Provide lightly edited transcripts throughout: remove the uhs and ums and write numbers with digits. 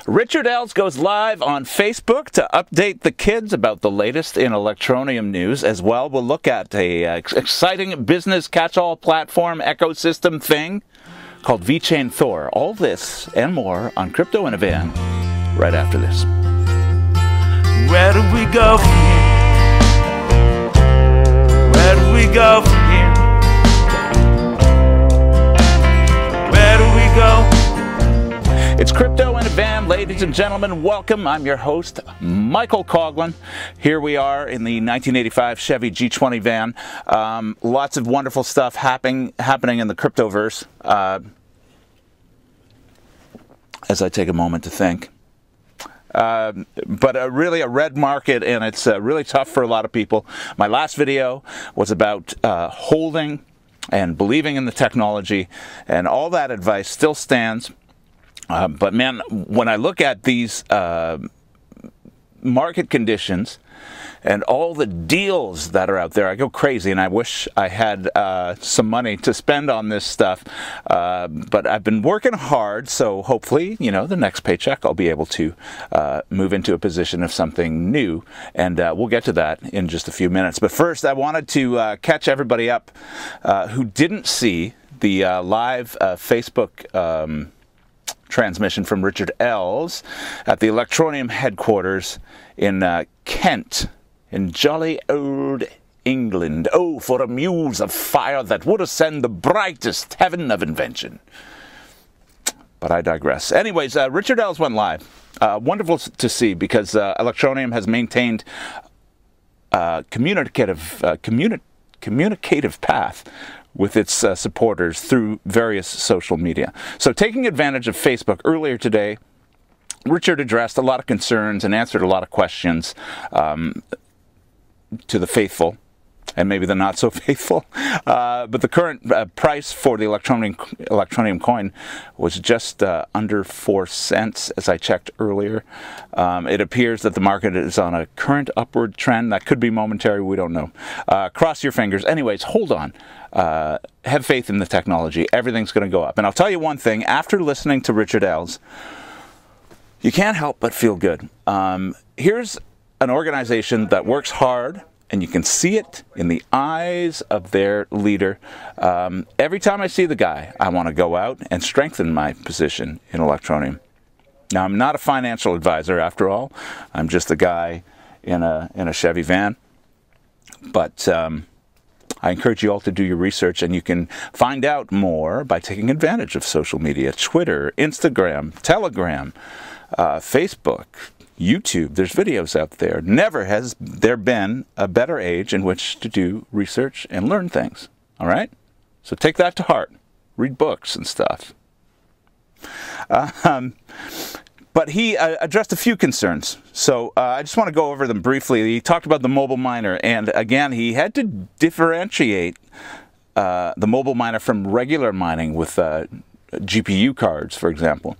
Richard Ells goes live on Facebook to update the kids about the latest in Electroneum news. As well, we'll look at a exciting business catch-all platform ecosystem thing called VeChain Thor. All this and more on Crypto in a Van right after this. Where do we go from here? Where do we go from here? Where do we go? It's Crypto in a Van, ladies and gentlemen. Welcome. I'm your host, Michael Coughlin. Here we are in the 1985 Chevy G20 van. Lots of wonderful stuff happening in the cryptoverse. As I take a moment to think. But really a red market, and it's really tough for a lot of people. My last video was about holding and believing in the technology, and all that advice still stands. But man, when I look at these market conditions and all the deals that are out there, I go crazy, and I wish I had some money to spend on this stuff. But I've been working hard, so hopefully, you know, the next paycheck I'll be able to move into a position of something new, and we'll get to that in just a few minutes. But first, I wanted to catch everybody up who didn't see the live Facebook transmission from Richard Ells at the Electroneum headquarters in Kent, in jolly old England. Oh, for a muse of fire that would ascend the brightest heaven of invention. But I digress. Anyways, Richard Ells went live. Wonderful to see, because Electroneum has maintained communicative path with its supporters through various social media. So taking advantage of Facebook, earlier today, Richard addressed a lot of concerns and answered a lot of questions to the faithful, and maybe the not so faithful. But the current price for the Electroneum coin was just under 4 cents, as I checked earlier. It appears that the market is on a current upward trend. That could be momentary, we don't know. Cross your fingers. Anyways, hold on. Have faith in the technology. Everything's going to go up. And I'll tell you one thing, after listening to Richard Ells, you can't help but feel good. Here's an organization that works hard, and you can see it in the eyes of their leader. Every time I see the guy, I want to go out and strengthen my position in Electroneum. Now, I'm not a financial advisor, after all. I'm just a guy in a Chevy van. But I encourage you all to do your research, and you can find out more by taking advantage of social media: Twitter, Instagram, Telegram, Facebook, YouTube. There's videos out there. Never has there been a better age in which to do research and learn things. All right? So take that to heart. Read books and stuff. But he addressed a few concerns. So I just want to go over them briefly. He talked about the mobile miner, and again, he had to differentiate the mobile miner from regular mining with GPU cards, for example.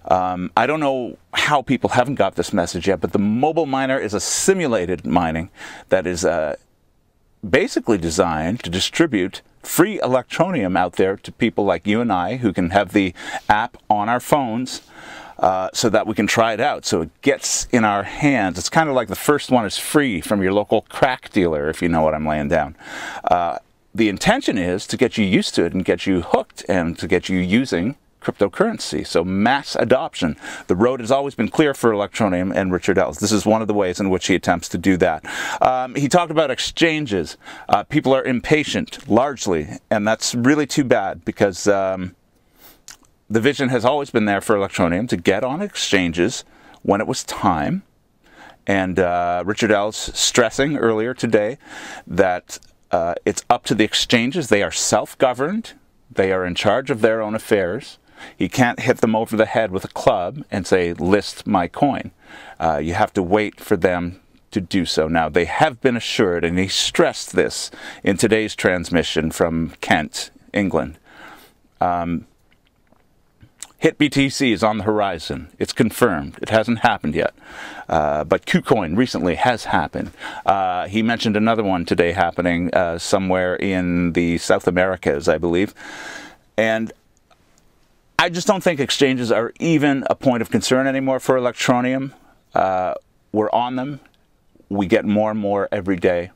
I don't know how people haven't got this message yet, but the mobile miner is a simulated mining that is basically designed to distribute free Electroneum out there to people like you and I, who can have the app on our phones so that we can try it out. So it gets in our hands. It's kind of like the first one is free from your local crack dealer, if you know what I'm laying down. The intention is to get you used to it and get you hooked and to get you using cryptocurrency. So mass adoption. The road has always been clear for Electroneum and Richard Ells. This is one of the ways in which he attempts to do that. He talked about exchanges. People are impatient, largely, and that's really too bad, because the vision has always been there for Electroneum to get on exchanges when it was time. And Richard Ells stressing earlier today that it's up to the exchanges. They are self-governed. They are in charge of their own affairs. He can't hit them over the head with a club and say, list my coin. You have to wait for them to do so. Now, they have been assured, and he stressed this in today's transmission from Kent, England. HitBTC is on the horizon. It's confirmed. It hasn't happened yet. But KuCoin recently has happened. He mentioned another one today happening somewhere in the South Americas, I believe. And I just don't think exchanges are even a point of concern anymore for Electroneum. We're on them. We get more and more every day.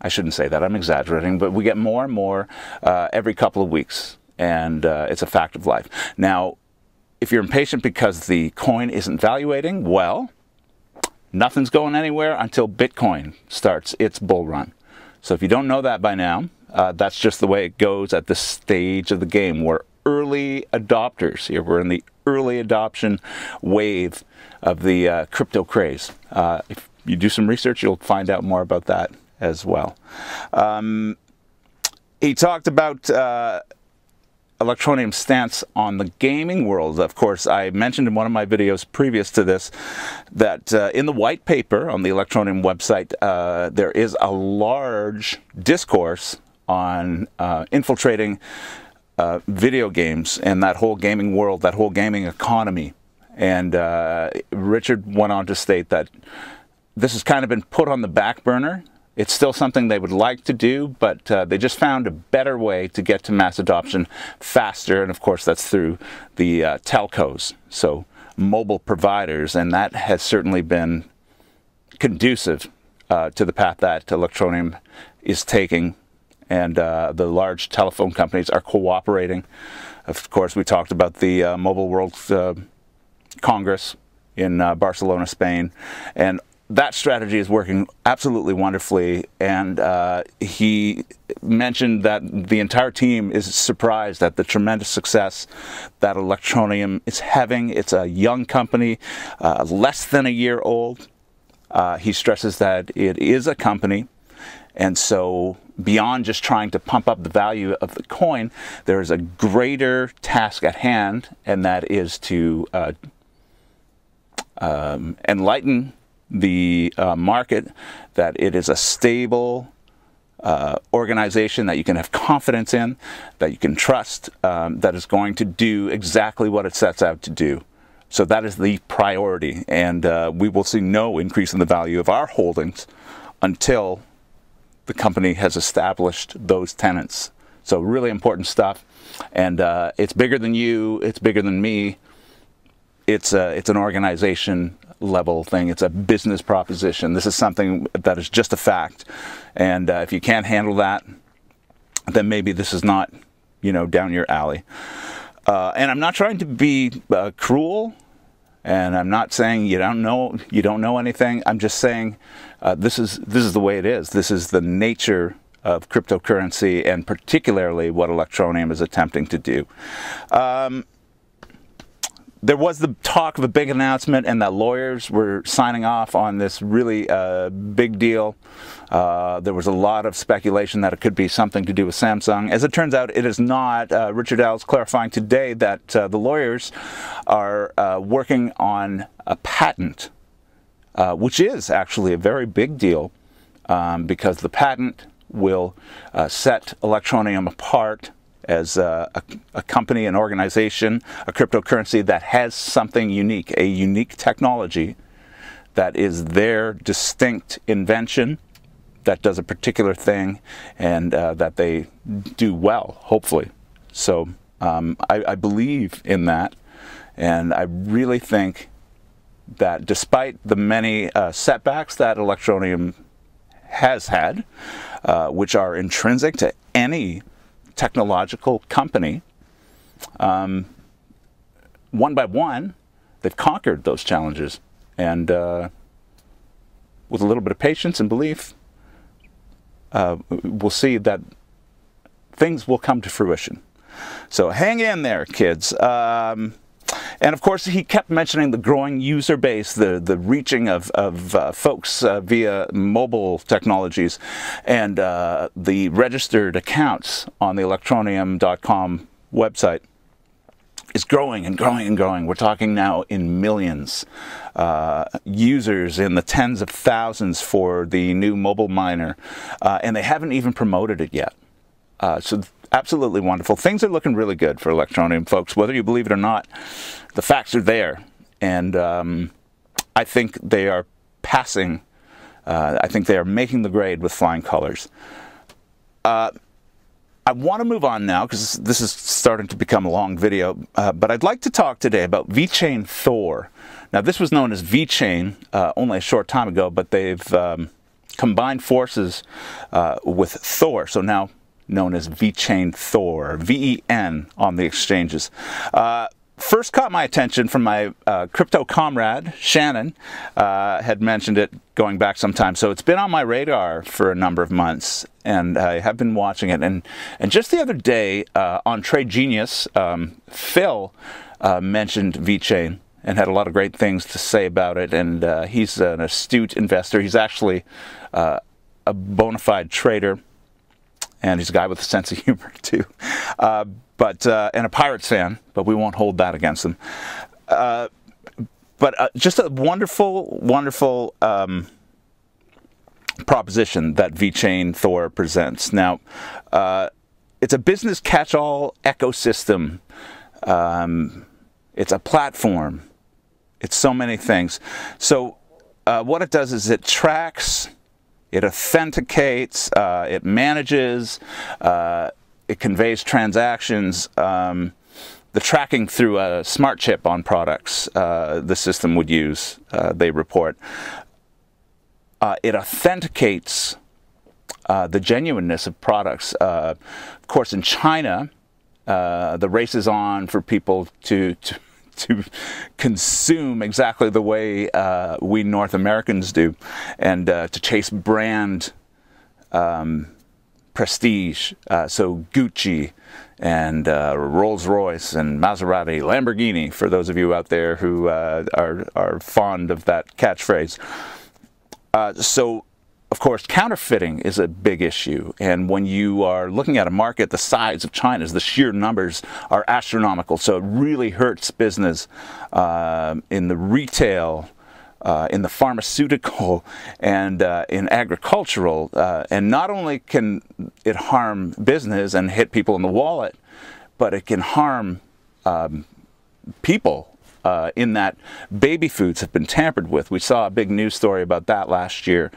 I shouldn't say that, I'm exaggerating, but we get more and more every couple of weeks, and it's a fact of life. Now, if you're impatient because the coin isn't valuating, well, nothing's going anywhere until Bitcoin starts its bull run. So if you don't know that by now, that's just the way it goes at this stage of the game. We're early adopters here. We're in the early adoption wave of the crypto craze. If you do some research, you'll find out more about that as well. He talked about Electroneum's stance on the gaming world. Of course, I mentioned in one of my videos previous to this that in the white paper on the Electroneum website, there is a large discourse on infiltrating video games and that whole gaming world, that whole gaming economy. And Richard went on to state that this has kind of been put on the back burner. It's still something they would like to do, but they just found a better way to get to mass adoption faster, and of course that's through the telcos, so mobile providers, and that has certainly been conducive to the path that Electroneum is taking, and the large telephone companies are cooperating. Of course, we talked about the Mobile World Congress in Barcelona, Spain, and that strategy is working absolutely wonderfully, and he mentioned that the entire team is surprised at the tremendous success that Electroneum is having. It's a young company, less than a year old. He stresses that it is a company, and so beyond just trying to pump up the value of the coin, there is a greater task at hand, and that is to enlighten the market, that it is a stable organization that you can have confidence in, that you can trust, that is going to do exactly what it sets out to do. So that is the priority, and we will see no increase in the value of our holdings until the company has established those tenets. So really important stuff, and it's bigger than you, it's bigger than me. It's an organization level thing. It's a business proposition. This is something that is just a fact, and if you can't handle that, then maybe this is not, you know, down your alley. And I'm not trying to be cruel, and I'm not saying you don't know anything. I'm just saying this is the way it is. This is the nature of cryptocurrency, and particularly what Electroneum is attempting to do. There was the talk of a big announcement, and that lawyers were signing off on this really big deal. There was a lot of speculation that it could be something to do with Samsung. As it turns out, it is not. Richard Al's clarifying today that the lawyers are working on a patent, which is actually a very big deal, because the patent will set Electroneum apart as a company, an organization, a cryptocurrency that has something unique, a unique technology that is their distinct invention, that does a particular thing, and that they do well, hopefully. So I believe in that, and I really think that despite the many setbacks that Electroneum has had, which are intrinsic to any technological company, one by one, they've conquered those challenges, and with a little bit of patience and belief, we'll see that things will come to fruition. So hang in there, kids. And of course, he kept mentioning the growing user base, the reaching of folks via mobile technologies, and the registered accounts on the Electroneum.com website is growing and growing and growing. We're talking now in millions. Users in the tens of thousands for the new mobile miner, and they haven't even promoted it yet. So absolutely wonderful. Things are looking really good for Electroneum, folks. Whether you believe it or not, the facts are there, and I think they are passing. I think they are making the grade with flying colors. I want to move on now because this is starting to become a long video, but I'd like to talk today about VeChain Thor. Now, this was known as VeChain only a short time ago, but they've combined forces with Thor, so now known as VeChain Thor, V-E-N on the exchanges. First caught my attention from my crypto comrade, Shannon, had mentioned it going back some time. So it's been on my radar for a number of months, and I have been watching it. And just the other day on Trade Genius, Phil mentioned VeChain and had a lot of great things to say about it. And he's an astute investor. He's actually a bona fide trader, and he's a guy with a sense of humor too. And a Pirates fan, but we won't hold that against him. Just a wonderful, wonderful proposition that VeChain Thor presents. Now, it's a business catch-all ecosystem. It's a platform. It's so many things. So what it does is it tracks, it authenticates, it manages, it conveys transactions, the tracking through a smart chip on products the system would use, they report. It authenticates the genuineness of products. Of course, in China, the race is on for people to consume exactly the way we North Americans do, and to chase brand prestige, so Gucci and Rolls-Royce and Maserati, Lamborghini, for those of you out there who are fond of that catchphrase. So, of course, counterfeiting is a big issue, and when you are looking at a market the size of China's, the sheer numbers are astronomical, so it really hurts business in the retail, in the pharmaceutical, and in agricultural. And not only can it harm business and hit people in the wallet, but it can harm people in that baby foods have been tampered with. We saw a big news story about that last year.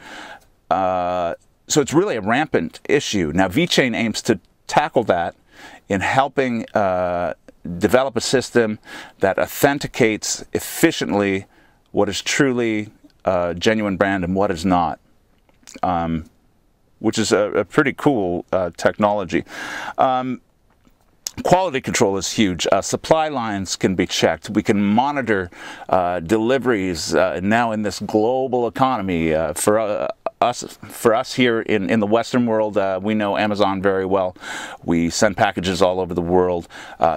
So it's really a rampant issue. Now, VeChain aims to tackle that in helping develop a system that authenticates efficiently what is truly a genuine brand and what is not, which is a pretty cool technology. Quality control is huge. Supply lines can be checked. We can monitor deliveries now in this global economy. For us here in the Western world, we know Amazon very well. We send packages all over the world.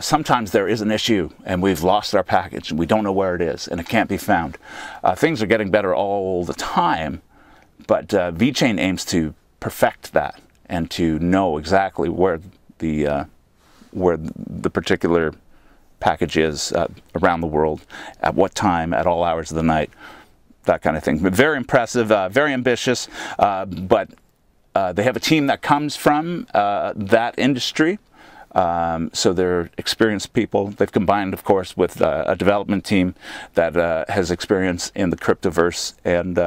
Sometimes there is an issue and we've lost our package and we don't know where it is and it can't be found. Things are getting better all the time, but VeChain aims to perfect that and to know exactly where the particular package is around the world, at what time, at all hours of the night, that kind of thing. But very impressive, very ambitious, but they have a team that comes from that industry, so they're experienced people. They've combined, of course, with a development team that has experience in the cryptoverse, and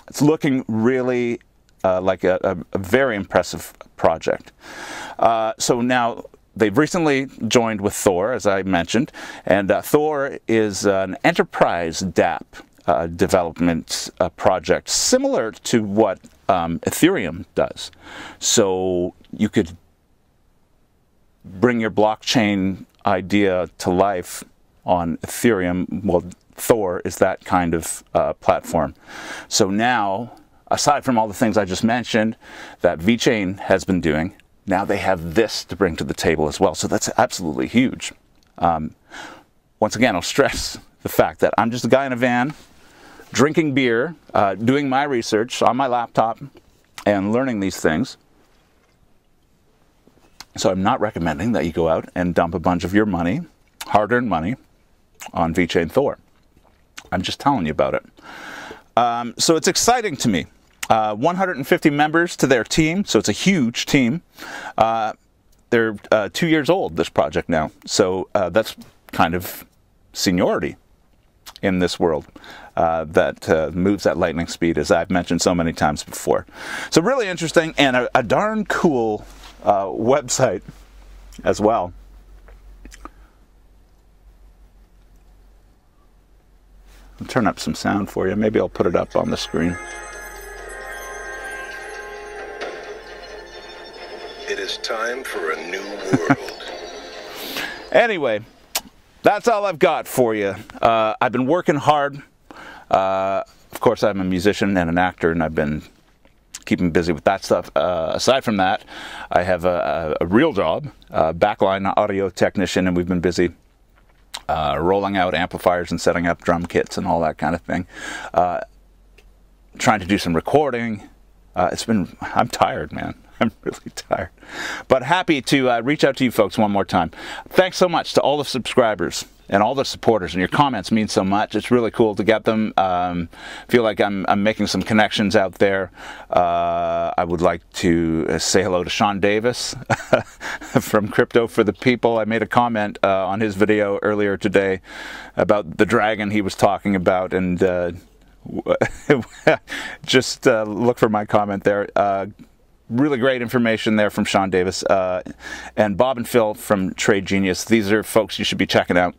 it's looking really like a very impressive project. So now, they've recently joined with Thor, as I mentioned, and Thor is an enterprise dApp development project, similar to what Ethereum does. So you could bring your blockchain idea to life on Ethereum. Well, Thor is that kind of platform. So now, aside from all the things I just mentioned that VeChain has been doing, now they have this to bring to the table as well. So that's absolutely huge. Once again, I'll stress the fact that I'm just a guy in a van, drinking beer, doing my research on my laptop, and learning these things. So I'm not recommending that you go out and dump a bunch of your money, hard-earned money, on VeChain Thor. I'm just telling you about it. So it's exciting to me. 150 members to their team, so it's a huge team. They're 2 years old, this project now, so that's kind of seniority in this world that moves at lightning speed, as I've mentioned so many times before. So really interesting, and a darn cool website as well. I'll turn up some sound for you. Maybe I'll put it up on the screen. It is time for a new world. Anyway, that's all I've got for you. I've been working hard. Of course, I'm a musician and an actor, and I've been keeping busy with that stuff. Aside from that, I have a real job, backline audio technician, and we've been busy rolling out amplifiers and setting up drum kits and all that kind of thing. Trying to do some recording. I'm tired, man. I'm really tired. But happy to reach out to you folks one more time. Thanks so much to all the subscribers and all the supporters, and your comments mean so much. It's really cool to get them. Feel like I'm making some connections out there. I would like to say hello to Sean Davis from Crypto for the People. I made a comment on his video earlier today about the dragon he was talking about, and just look for my comment there. Really great information there from Sean Davis. And Bob and Phil from Trade Genius. These are folks you should be checking out.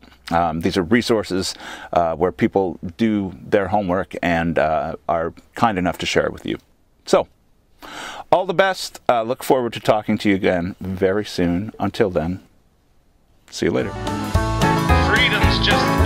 These are resources where people do their homework and are kind enough to share it with you. So, all the best. Look forward to talking to you again very soon. Until then, see you later. Freedom's just